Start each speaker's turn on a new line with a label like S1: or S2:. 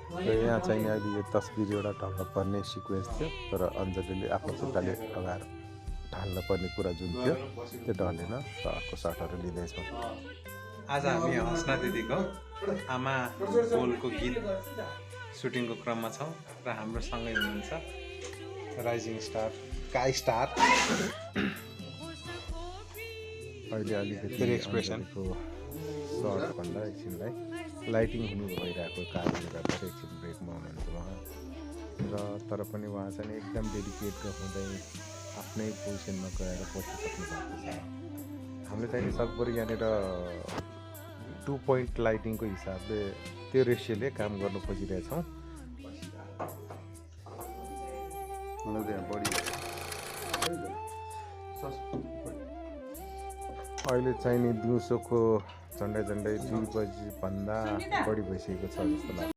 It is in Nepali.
S1: र यहाँ चाहिँ नि अहिले यो तस्बिर एउटा ढल्न पर्ने सिक्वेन्स थियो, तर अञ्जलीले आफ्नो खुट्टाले लगाएर ढाल्न पर्ने कुरा जुन थियो त्यो ढलेन र अर्को सटहरू लिँदैछौँ। आज हामी हस्ना दिदीको आमा बोलको गीत सुटिङको क्रममा छौँ र हाम्रो सँगै हुनुहुन्छ राइजिङ स्टार काय स्टार। अहिले अलिकति एक्सप्रेसनको सर्टभन्दा एकछिनलाई लाइटिङ हुनु भइरहेको कारणले गर्दा एकछिन ब्रेकमा हुनुहुन्छ उहाँ र तर पनि उहाँ चाहिँ एकदम डेडिकेट हुँदै आफ्नै पोजिसनमा गएर बसिसक्नु भएको छ। हामीले चाहिँ सकभर यहाँनिर 2 पोइन्ट लाइटिङको हिसाबले त्यो रेसियोले काम गर्नु खोजिरहेछौँ। अहिले चाहिँ नि दिउँसोको झन्डै 2 बजी भन्दा बढी भइसकेको छ जस्तो लाग्छ।